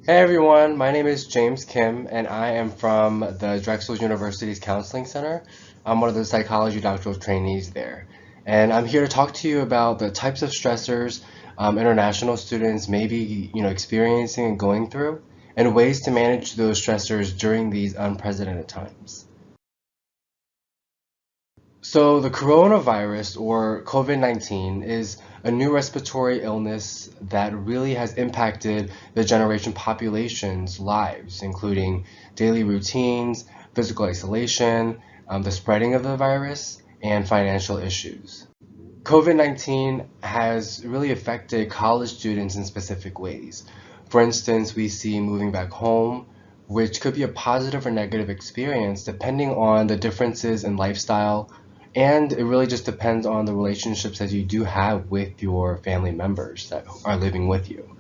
Hey everyone, my name is James Kim, and I am from the Drexel University's Counseling Center. I'm one of the psychology doctoral trainees there. And I'm here to talk to you about the types of stressors international students may be, experiencing and going through, and ways to manage those stressors during these unprecedented times. So the coronavirus or COVID-19 is a new respiratory illness that really has impacted the generation population's lives, including daily routines, physical isolation, the spreading of the virus, and financial issues. COVID-19 has really affected college students in specific ways. For instance, we see moving back home, which could be a positive or negative experience depending on the differences in lifestyle, and it really just depends on the relationships that you do have with your family members that are living with you.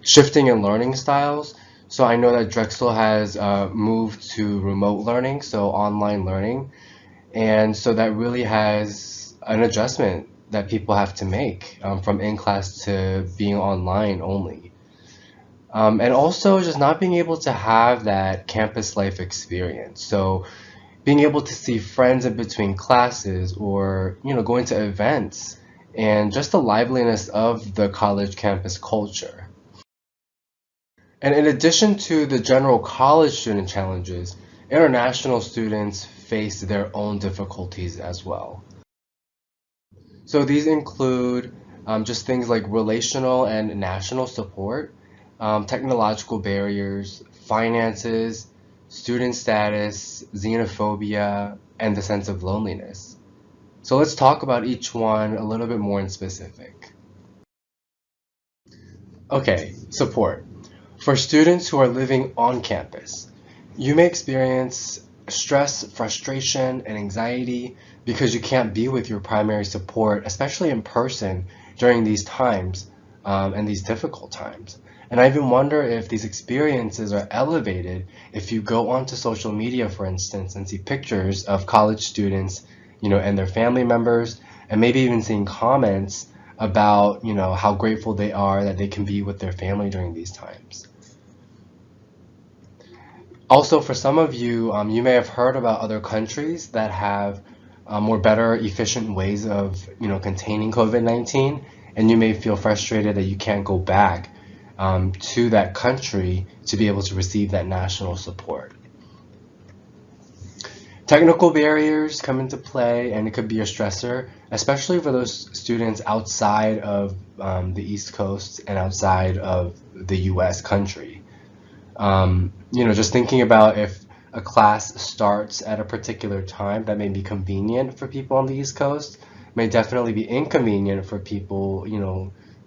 Shifting in learning styles. So I know that Drexel has moved to remote learning, so online learning. And so that really has an adjustment that people have to make from in-class to being online only. And also just not being able to have that campus life experience. So being able to see friends in between classes or, going to events and just the liveliness of the college campus culture. And in addition to the general college student challenges, international students face their own difficulties as well. So these include just things like relational and national support, technological barriers, finances, student status, xenophobia, and the sense of loneliness. So let's talk about each one a little bit more in specific. Okay, support. For students who are living on campus, you may experience stress, frustration, and anxiety because you can't be with your primary support, especially in person during these times and these difficult times. And I even wonder if these experiences are elevated if you go onto social media, for instance, and see pictures of college students, and their family members, and maybe even seeing comments about, how grateful they are that they can be with their family during these times. Also, for some of you, you may have heard about other countries that have more better, efficient ways of, containing COVID-19, and you may feel frustrated that you can't go back to that country to be able to receive that national support. Technical barriers come into play, and it could be a stressor, especially for those students outside of the East Coast and outside of the US country. Just thinking about if a class starts at a particular time that may be convenient for people on the East Coast, may definitely be inconvenient for people,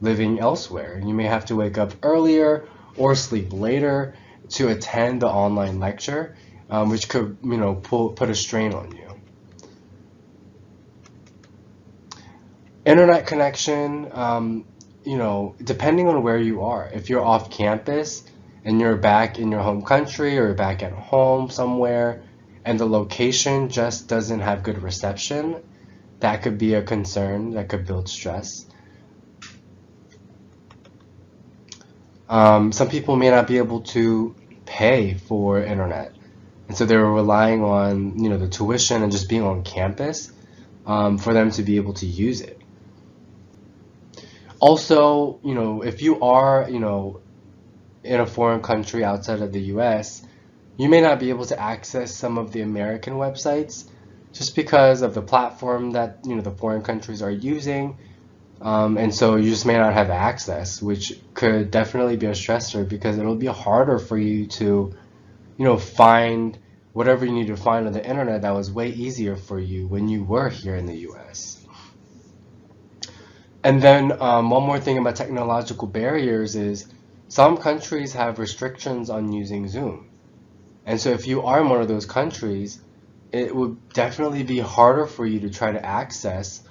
living elsewhere. You may have to wake up earlier or sleep later to attend the online lecture, which could, put a strain on you. Internet connection, depending on where you are. If you're off campus and you're back in your home country or back at home somewhere, and the location just doesn't have good reception, that could be a concern that could build stress. Some people may not be able to pay for internet, and so they're relying on, the tuition and just being on campus for them to be able to use it. Also, if you are, in a foreign country outside of the US, you may not be able to access some of the American websites just because of the platform that, the foreign countries are using. And so you just may not have access, which could definitely be a stressor because it'll be harder for you to, find whatever you need to find on the internet that was way easier for you when you were here in the US. And then one more thing about technological barriers is some countries have restrictions on using Zoom. And so if you are in one of those countries, it would definitely be harder for you to try to access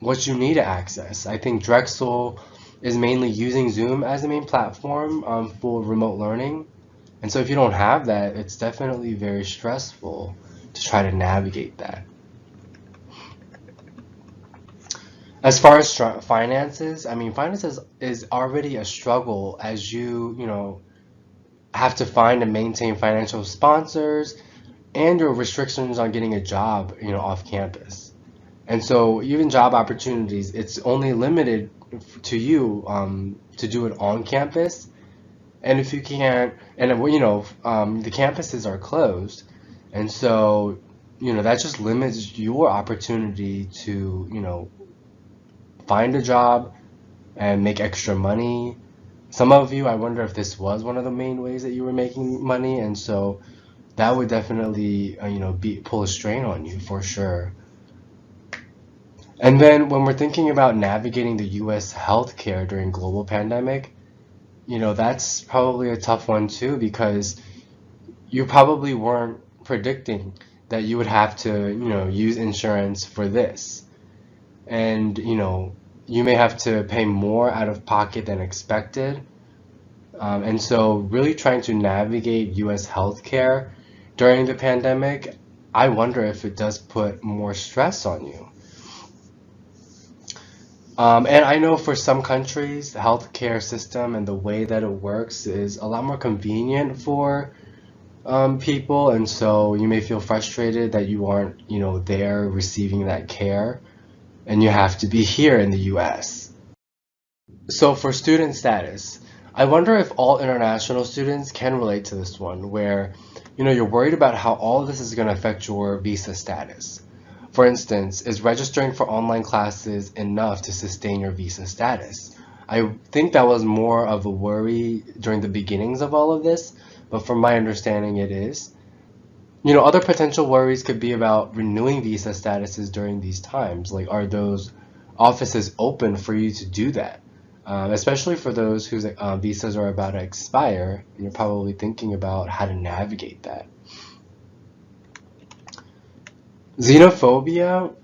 what you need to access. I think Drexel is mainly using Zoom as the main platform for remote learning. And so if you don't have that, it's definitely very stressful to try to navigate that. As far as finances, I mean, finances is already a struggle as you have to find and maintain financial sponsors and your restrictions on getting a job, off campus. And so even job opportunities, it's only limited to you to do it on campus. And if you can't, and the campuses are closed, and so that just limits your opportunity to find a job and make extra money. Some of you, I wonder if this was one of the main ways that you were making money, and so that would definitely be pull a strain on you for sure. And then when we're thinking about navigating the US healthcare during global pandemic, that's probably a tough one too, because you probably weren't predicting that you would have to, use insurance for this. And, you may have to pay more out of pocket than expected. And so really trying to navigate US healthcare during the pandemic, I wonder if it does put more stress on you. And I know for some countries, the healthcare system and the way that it works is a lot more convenient for people, and so you may feel frustrated that you aren't, there receiving that care, and you have to be here in the US. So for student status, I wonder if all international students can relate to this one, where, you're worried about how all of this is going to affect your visa status. For instance, is registering for online classes enough to sustain your visa status? I think that was more of a worry during the beginnings of all of this, but from my understanding, it is. Other potential worries could be about renewing visa statuses during these times. Like, are those offices open for you to do that? Especially for those whose visas are about to expire, and you're probably thinking about how to navigate that. Xenophobia,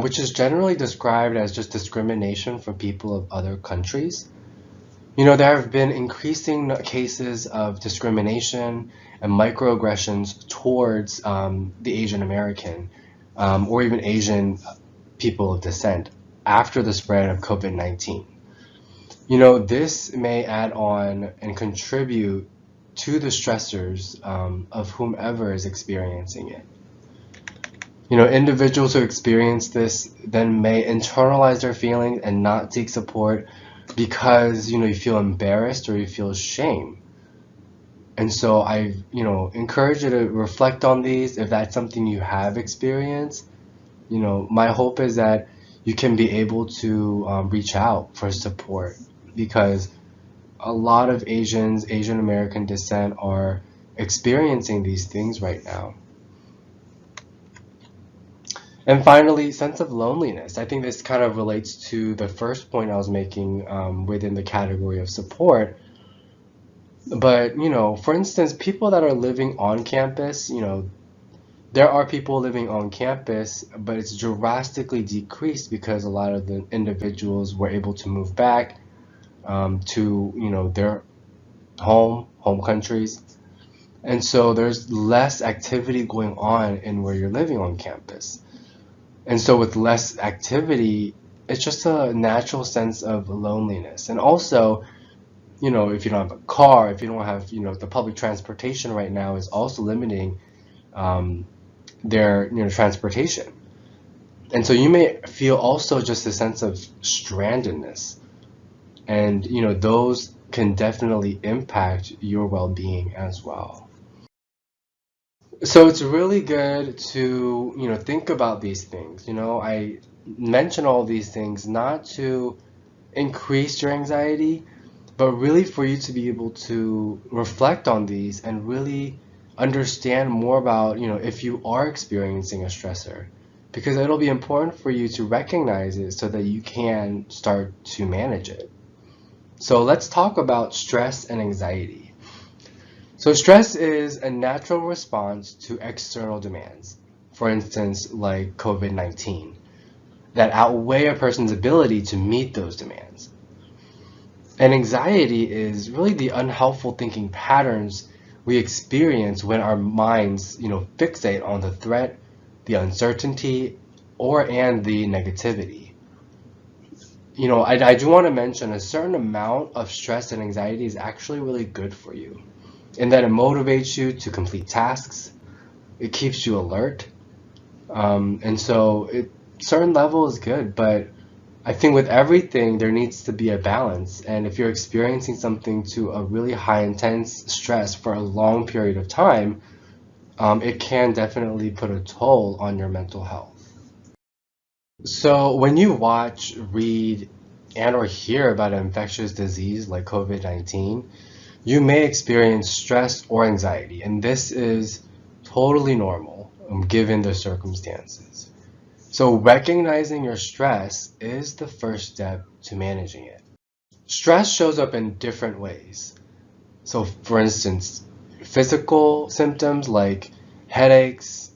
which is generally described as just discrimination from people of other countries. There have been increasing cases of discrimination and microaggressions towards the Asian American or even Asian people of descent after the spread of COVID-19. This may add on and contribute to the stressors of whomever is experiencing it. Individuals who experience this then may internalize their feelings and not seek support because, you feel embarrassed or you feel shame. And so I, encourage you to reflect on these if that's something you have experienced. My hope is that you can be able to reach out for support, because a lot of Asian American descent are experiencing these things right now. And finally, sense of loneliness. I think this kind of relates to the first point I was making within the category of support. But, for instance, people that are living on campus, there are people living on campus, but it's drastically decreased because a lot of the individuals were able to move back to, their home countries. And so there's less activity going on in where you're living on campus. And so with less activity, it's just a natural sense of loneliness. And also, if you don't have a car, if you don't have, the public transportation right now is also limiting their, transportation. And so you may feel also just a sense of strandedness. And, those can definitely impact your well-being as well. So it's really good to, think about these things. I mention all these things not to increase your anxiety, but really for you to be able to reflect on these and really understand more about, if you are experiencing a stressor, because it'll be important for you to recognize it so that you can start to manage it. So let's talk about stress and anxiety. So stress is a natural response to external demands, for instance, like COVID-19, that outweigh a person's ability to meet those demands. And anxiety is really the unhelpful thinking patterns we experience when our minds, fixate on the threat, the uncertainty, and the negativity. I do want to mention a certain amount of stress and anxiety is actually really good for you. and that it motivates you to complete tasks. It keeps you alert. And so certain level is good, but I think with everything, there needs to be a balance. And if you're experiencing something to a really high intense stress for a long period of time, it can definitely put a toll on your mental health. So when you watch, read, and or hear about an infectious disease like COVID-19, you may experience stress or anxiety, and this is totally normal given the circumstances. So recognizing your stress is the first step to managing it. Stress shows up in different ways. So for instance, physical symptoms like headaches,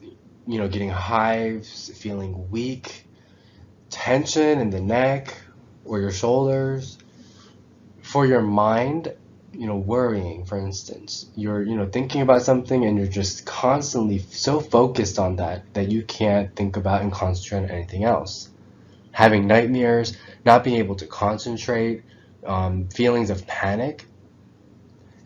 getting hives, feeling weak, tension in the neck or your shoulders. For your mind, worrying, for instance, you're, thinking about something and you're just constantly so focused on that you can't think about and concentrate on anything else. Having nightmares, not being able to concentrate, feelings of panic,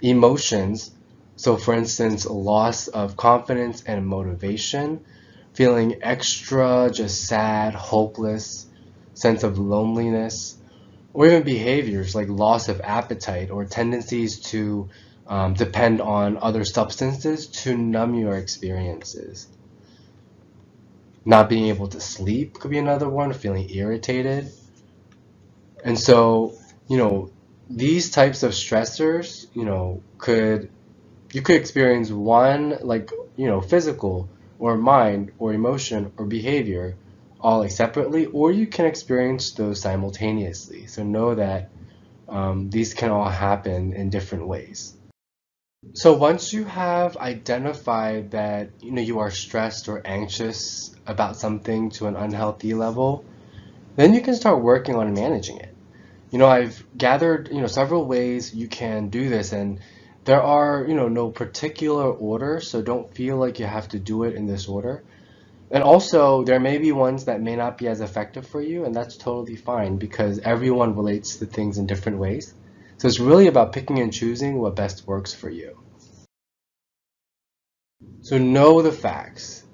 emotions. So, for instance, loss of confidence and motivation, feeling extra just sad, hopeless, sense of loneliness, or even behaviors like loss of appetite or tendencies to depend on other substances to numb your experiences. Not being able to sleep could be another one, feeling irritated. And so, these types of stressors, you could experience one like, physical or mind or emotion or behavior all like separately, or you can experience those simultaneously. So know that these can all happen in different ways. So once you have identified that you are stressed or anxious about something to an unhealthy level, then you can start working on managing it. I've gathered, several ways you can do this, and there are, no particular order, so don't feel like you have to do it in this order. And also, there may be ones that may not be as effective for you, and that's totally fine because everyone relates to things in different ways. So it's really about picking and choosing what best works for you. So know the facts.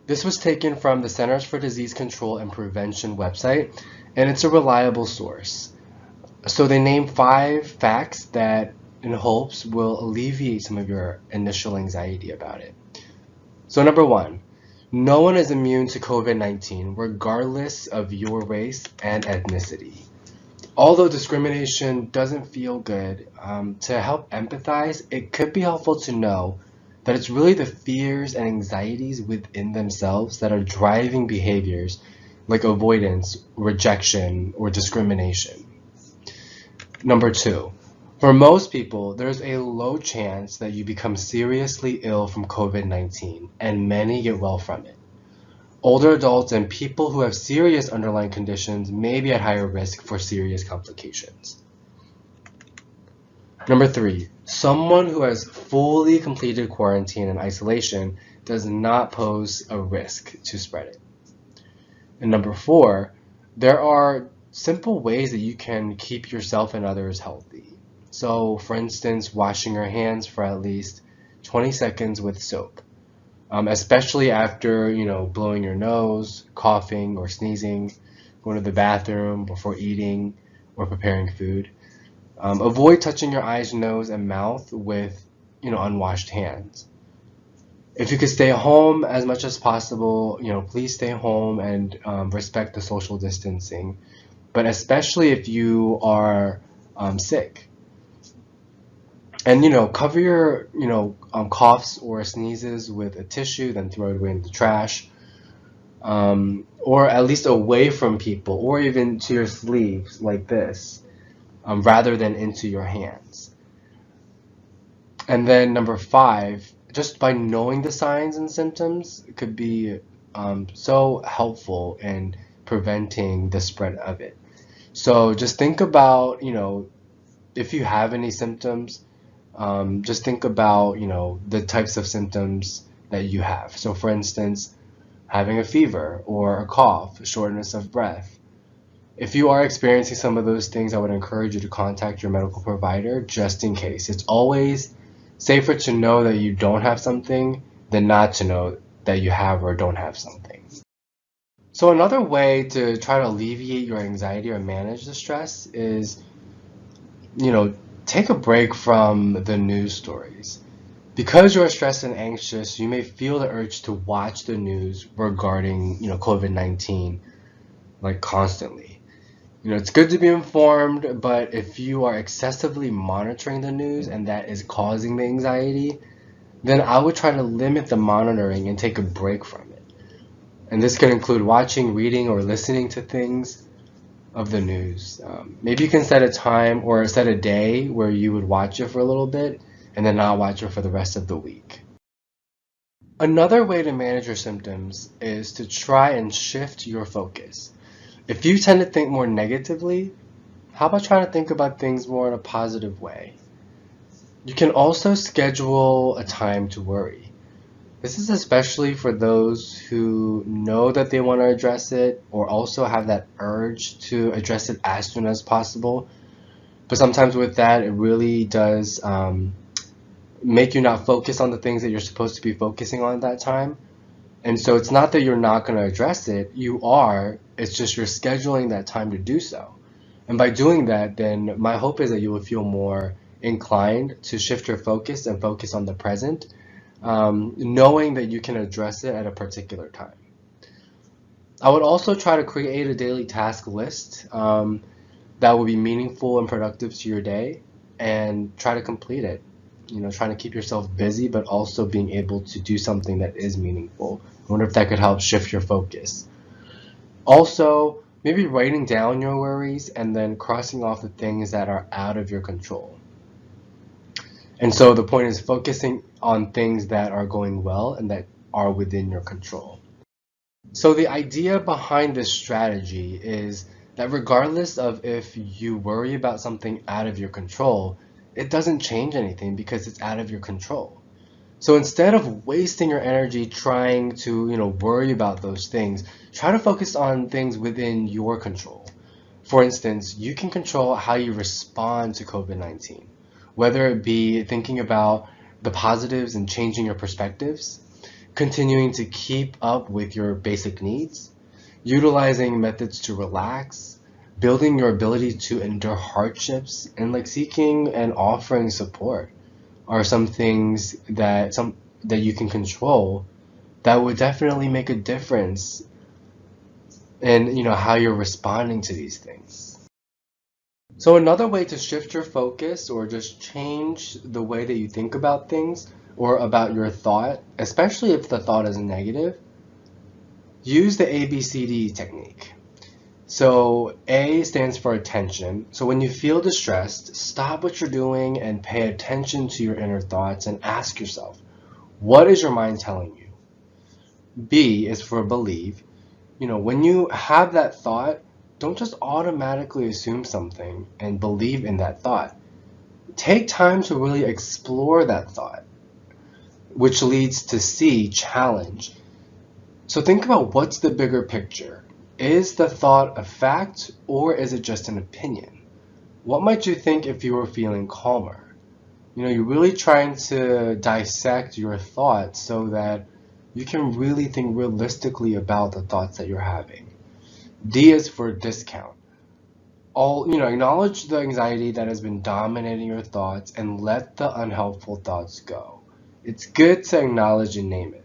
This was taken from the Centers for Disease Control and Prevention website, and it's a reliable source. So they name 5 facts that, in hopes, will alleviate some of your initial anxiety about it. So number 1, no one is immune to COVID-19, regardless of your race and ethnicity. Although discrimination doesn't feel good, to help empathize, it could be helpful to know that it's really the fears and anxieties within themselves that are driving behaviors like avoidance, rejection, or discrimination. Number 2, for most people, there's a low chance that you become seriously ill from COVID-19, and many get well from it. Older adults and people who have serious underlying conditions may be at higher risk for serious complications. Number 3, someone who has fully completed quarantine and isolation does not pose a risk to spread it. And number 4, there are simple ways that you can keep yourself and others healthy. So, for instance, washing your hands for at least 20 seconds with soap. Especially after, blowing your nose, coughing or sneezing, going to the bathroom before eating or preparing food. Avoid touching your eyes, nose, and mouth with, unwashed hands. If you could stay home as much as possible, please stay home and respect the social distancing. But especially if you are sick. And cover your coughs or sneezes with a tissue, then throw it away in the trash, or at least away from people, or even to your sleeves like this, rather than into your hands. And then number 5, just by knowing the signs and symptoms, it could be so helpful in preventing the spread of it. So just think about, if you have any symptoms. Just think about, the types of symptoms that you have. So for instance, having a fever or a cough, shortness of breath. If you are experiencing some of those things, I would encourage you to contact your medical provider just in case. It's always Safer to know that you don't have something than not to know that you have or don't have something. So another way to try to alleviate your anxiety or manage the stress is, you know, take a break from the news stories. Because you're stressed and anxious, you may feel the urge to watch the news regarding, COVID-19 like constantly. It's good to be informed, but if you are excessively monitoring the news and that is causing the anxiety, then I would try to limit the monitoring and take a break from it. And this could include watching, reading, or listening to things of the news. Maybe you can set a time or set a day where you would watch it for a little bit and then not watch it for the rest of the week. Another way to manage your symptoms is to try and shift your focus. If you tend to think more negatively, how about trying to think about things more in a positive way? You can also schedule a time to worry. This is especially for those who know that they want to address it or also have that urge to address it as soon as possible. But sometimes with that, it really does make you not focus on the things that you're supposed to be focusing on at that time. And so it's not that you're not going to address it, you are, it's just you're scheduling that time to do so. And by doing that, then my hope is that you will feel more inclined to shift your focus and focus on the present, knowing that you can address it at a particular time. I would also try to create a daily task list that will be meaningful and productive to your day and try to complete it. Trying to keep yourself busy, but also being able to do something that is meaningful. I wonder if that could help shift your focus. Also, maybe writing down your worries and then crossing off the things that are out of your control. And so the point is focusing on things that are going well and that are within your control. So the idea behind this strategy is that regardless of if you worry about something out of your control, it doesn't change anything because it's out of your control. So instead of wasting your energy trying to, worry about those things, try to focus on things within your control. For instance, you can control how you respond to COVID-19, whether it be thinking about the positives and changing your perspectives, continuing to keep up with your basic needs, utilizing methods to relax, building your ability to endure hardships, and like seeking and offering support are some things that you can control that would definitely make a difference in how you're responding to these things. So another way to shift your focus or just change the way that you think about things or about your thought, especially if the thought is negative, use the ABCD technique. So A stands for attention. So when you feel distressed, stop what you're doing and pay attention to your inner thoughts and ask yourself, what is your mind telling you? B is for believe. When you have that thought, don't just automatically assume something and believe in that thought. Take time to really explore that thought, which leads to C, challenge. So think about what's the bigger picture. Is the thought a fact or is it just an opinion? What might you think if you were feeling calmer? You're really trying to dissect your thoughts so that you can really think realistically about the thoughts that you're having. D is for discount. Acknowledge the anxiety that has been dominating your thoughts and let the unhelpful thoughts go. It's good to acknowledge and name it.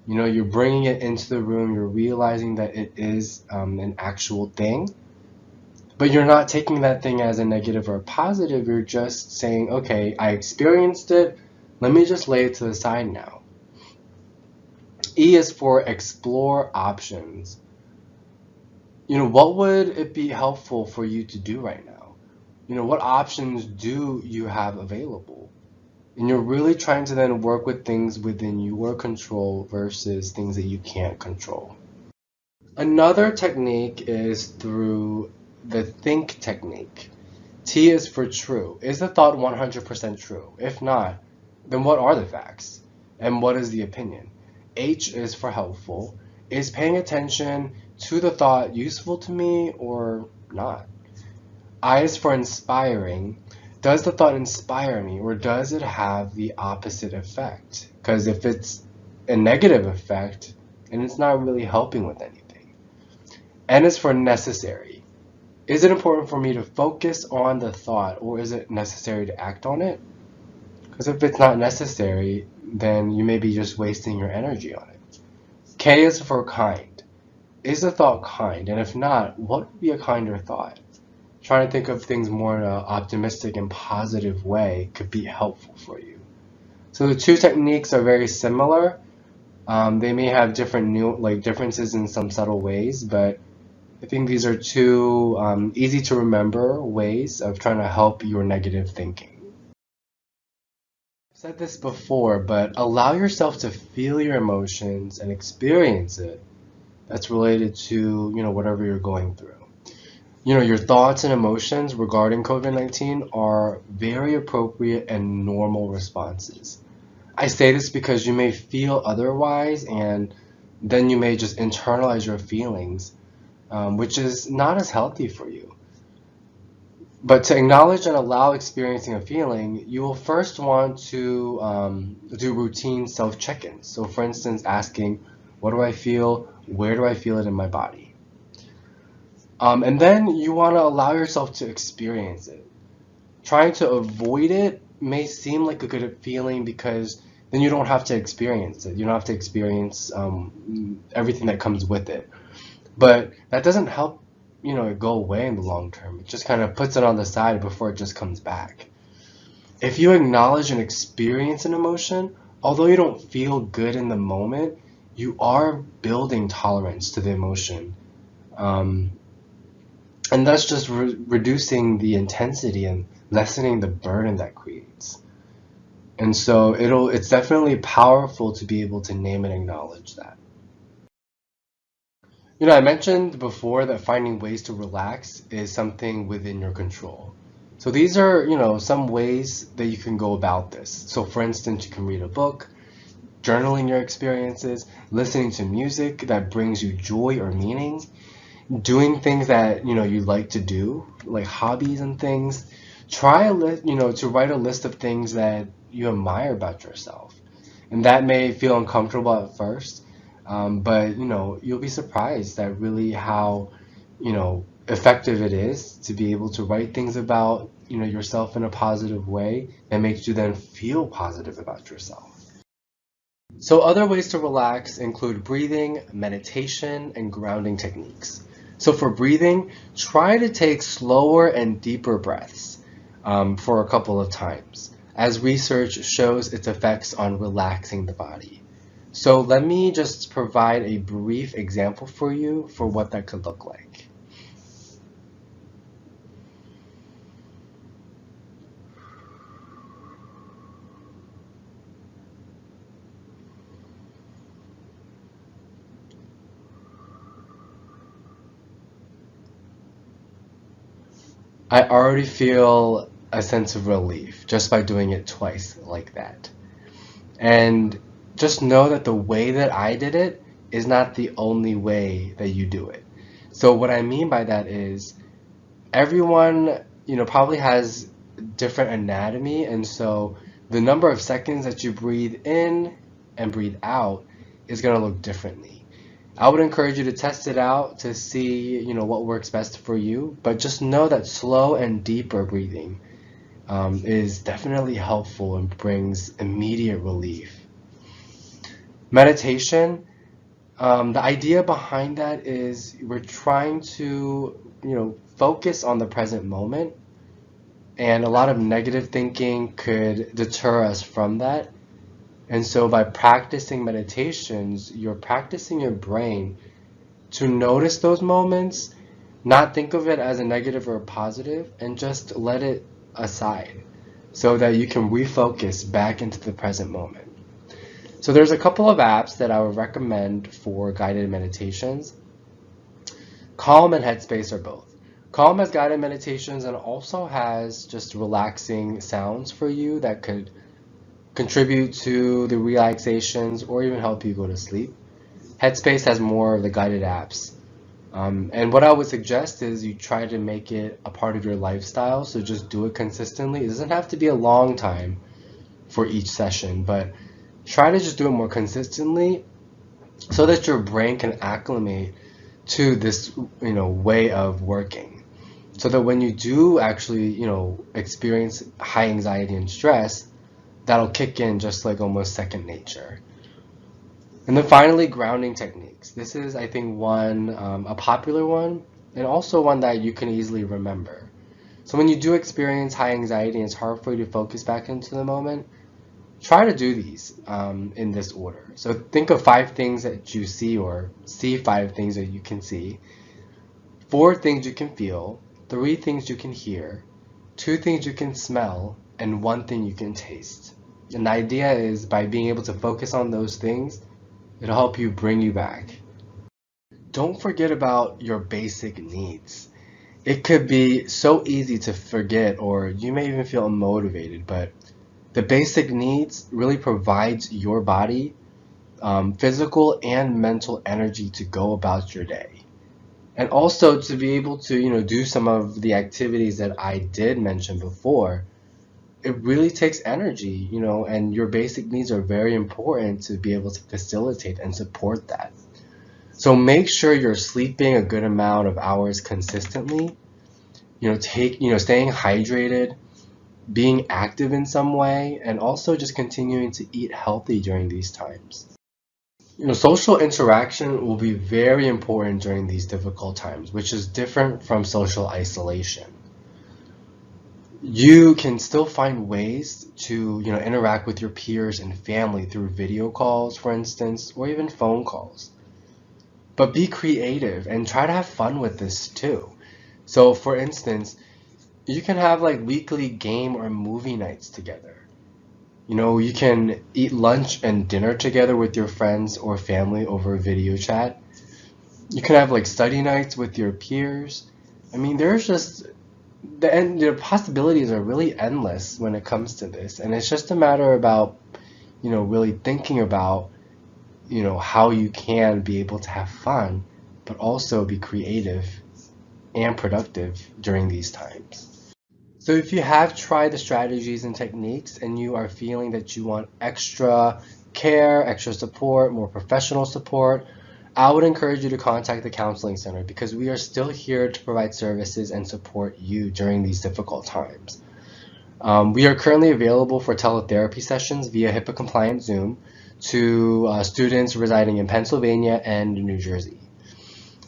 You're bringing it into the room, you're realizing that it is an actual thing, but you're not taking that thing as a negative or a positive. You're just saying, okay, I experienced it, let me just lay it to the side now. E is for explore options. What would it be helpful for you to do right now? What options do you have available? And you're really trying to then work with things within your control versus things that you can't control. Another technique is through the think technique. T is for true. Is the thought 100% true? If not, then what are the facts? And what is the opinion? H is for helpful. Is paying attention to the thought useful to me or not? I is for inspiring. does the thought inspire me, or does it have the opposite effect? Because if it's a negative effect, and it's not really helping with anything. N is for necessary. Is it important for me to focus on the thought, or is it necessary to act on it? Because if it's not necessary, then you may be just wasting your energy on it. K is for kind. Is the thought kind? And if not, what would be a kinder thought? Trying to think of things more in an optimistic and positive way could be helpful for you. So the two techniques are very similar. They may have different differences in some subtle ways, but I think these are two easy to remember ways of trying to help your negative thinking. I've said this before, but allow yourself to feel your emotions and experience it. That's related to, whatever you're going through. Your thoughts and emotions regarding COVID-19 are very appropriate and normal responses. I say this because you may feel otherwise, and then you may just internalize your feelings, which is not as healthy for you. But to acknowledge and allow experiencing a feeling, you will first want to do routine self-check-ins. So for instance, asking, what do I feel? Where do I feel it in my body? And then you want to allow yourself to experience it. Trying to avoid it may seem like a good feeling because then you don't have to experience it. You don't have to experience everything that comes with it. But that doesn't help, it go away in the long term. It just kind of puts it on the side before it just comes back. If you acknowledge and experience an emotion, although you don't feel good in the moment, you are building tolerance to the emotion. And that's just reducing the intensity and lessening the burden that creates. And so it's definitely powerful to be able to name and acknowledge that. I mentioned before that finding ways to relax is something within your control. So these are, some ways that you can go about this. So for instance, you can read a book, journaling your experiences, listening to music that brings you joy or meaning, doing things that you like to do, like hobbies and things. Try to write a list of things that you admire about yourself, and that may feel uncomfortable at first, but you'll be surprised at really how effective it is to be able to write things about yourself in a positive way that makes you then feel positive about yourself. So other ways to relax include breathing, meditation, and grounding techniques. So for breathing, try to take slower and deeper breaths for a couple of times, as research shows its effects on relaxing the body. So let me just provide a brief example for you for what that could look like. I already feel a sense of relief just by doing it twice like that. And just know that the way that I did it is not the only way that you do it. So what I mean by that is everyone, probably has different anatomy, and so the number of seconds that you breathe in and breathe out is going to look differently. I would encourage you to test it out to see, what works best for you, but just know that slow and deeper breathing is definitely helpful and brings immediate relief. Meditation, the idea behind that is we're trying to, focus on the present moment, and a lot of negative thinking could deter us from that. And so by practicing meditations, you're practicing your brain to notice those moments, not think of it as a negative or a positive, and just let it aside so that you can refocus back into the present moment. So there's a couple of apps that I would recommend for guided meditations. Calm and Headspace are both. Calm has guided meditations and also has just relaxing sounds for you that could contribute to the relaxations or even help you go to sleep. Headspace has more of the guided apps. And what I would suggest is you try to make it a part of your lifestyle. So just do it consistently. It doesn't have to be a long time for each session, but try to just do it more consistently so that your brain can acclimate to this, way of working. So that when you do actually, experience high anxiety and stress, that'll kick in just like almost second nature. And then finally, grounding techniques. This is, I think, a popular one, and also one that you can easily remember. So when you do experience high anxiety and it's hard for you to focus back into the moment, try to do these in this order. So think of 5 things that you see, or see 5 things that you can see, 4 things you can feel, 3 things you can hear, 2 things you can smell, and 1 thing you can taste. And the idea is by being able to focus on those things, it'll help you bring you back. Don't forget about your basic needs. It could be so easy to forget, or you may even feel unmotivated, but the basic needs really provides your body physical and mental energy to go about your day. And also to be able to, do some of the activities that I did mention before, it really takes energy, and your basic needs are very important to be able to facilitate and support that. So make sure you're sleeping a good amount of hours consistently, staying hydrated, being active in some way, and also just continuing to eat healthy during these times. Social interaction will be very important during these difficult times, which is different from social isolation. You can still find ways to, interact with your peers and family through video calls, for instance, or even phone calls. But be creative and try to have fun with this too. So, for instance, you can have like weekly game or movie nights together. You can eat lunch and dinner together with your friends or family over video chat. You can have like study nights with your peers. I mean, there's just the possibilities are really endless when it comes to this, and it's just a matter about, really thinking about, how you can be able to have fun, but also be creative and productive during these times. So if you have tried the strategies and techniques and you are feeling that you want extra care, extra support, more professional support, I would encourage you to contact the counseling center because we are still here to provide services and support you during these difficult times. We are currently available for teletherapy sessions via HIPAA compliant Zoom to students residing in Pennsylvania and New Jersey.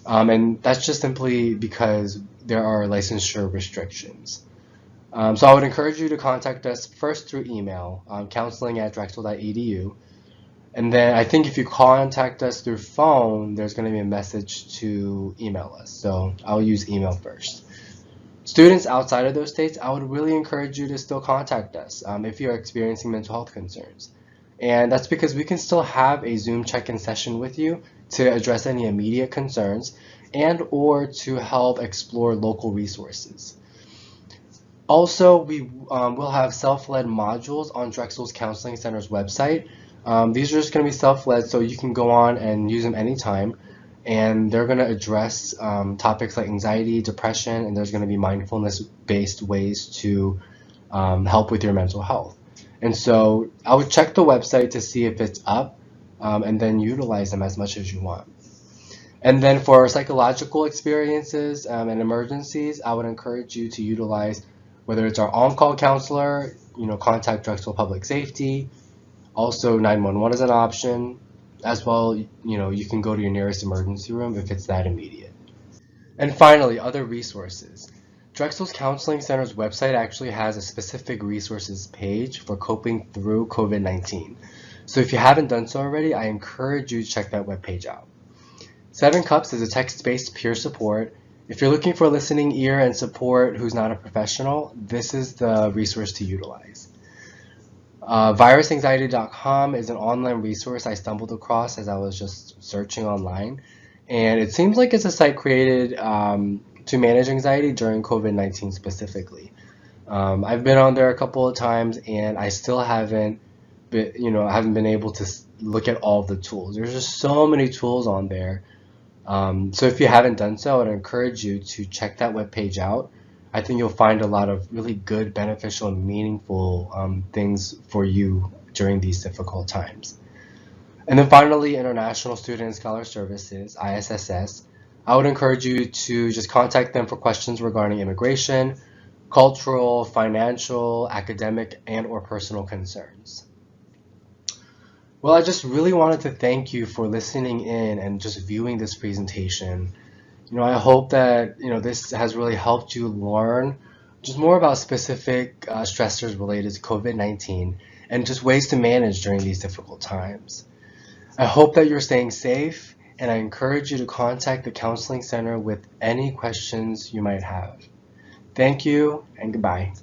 And that's just simply because there are licensure restrictions. So I would encourage you to contact us first through email, counseling@drexel.edu. And then I think if you contact us through phone, there's going to be a message to email us. So I'll use email first. Students outside of those states, I would really encourage you to still contact us if you're experiencing mental health concerns. And that's because we can still have a Zoom check-in session with you to address any immediate concerns and or to help explore local resources. Also, we will have self-led modules on Drexel's Counseling Center's website. These are just going to be self-led, so you can go on and use them anytime. And they're going to address topics like anxiety, depression, and there's going to be mindfulness-based ways to help with your mental health. And so I would check the website to see if it's up and then utilize them as much as you want. And then for psychological experiences and emergencies, I would encourage you to utilize whether it's our on-call counselor, contact Drexel Public Safety. Also, 911 is an option. As well, you can go to your nearest emergency room if it's that immediate. And finally, other resources. Drexel's Counseling Center's website actually has a specific resources page for coping through COVID-19. So if you haven't done so already, I encourage you to check that webpage out. 7 Cups is a text-based peer support. If you're looking for a listening ear and support who's not a professional, this is the resource to utilize. Virusanxiety.com is an online resource I stumbled across as I was just searching online. And it seems like it's a site created to manage anxiety during COVID-19 specifically. I've been on there a couple of times and I still haven't been able to look at all of the tools. There's just so many tools on there So if you haven't done so, I'd encourage you to check that webpage out. I think you'll find a lot of really good, beneficial, and meaningful things for you during these difficult times. And then finally, International Student and Scholar Services, ISSS. I would encourage you to just contact them for questions regarding immigration, cultural, financial, academic, and or personal concerns. Well, I just really wanted to thank you for listening in and just viewing this presentation. I hope that, this has really helped you learn just more about specific stressors related to COVID-19 and just ways to manage during these difficult times. I hope that you're staying safe, and I encourage you to contact the Counseling Center with any questions you might have. Thank you, and goodbye.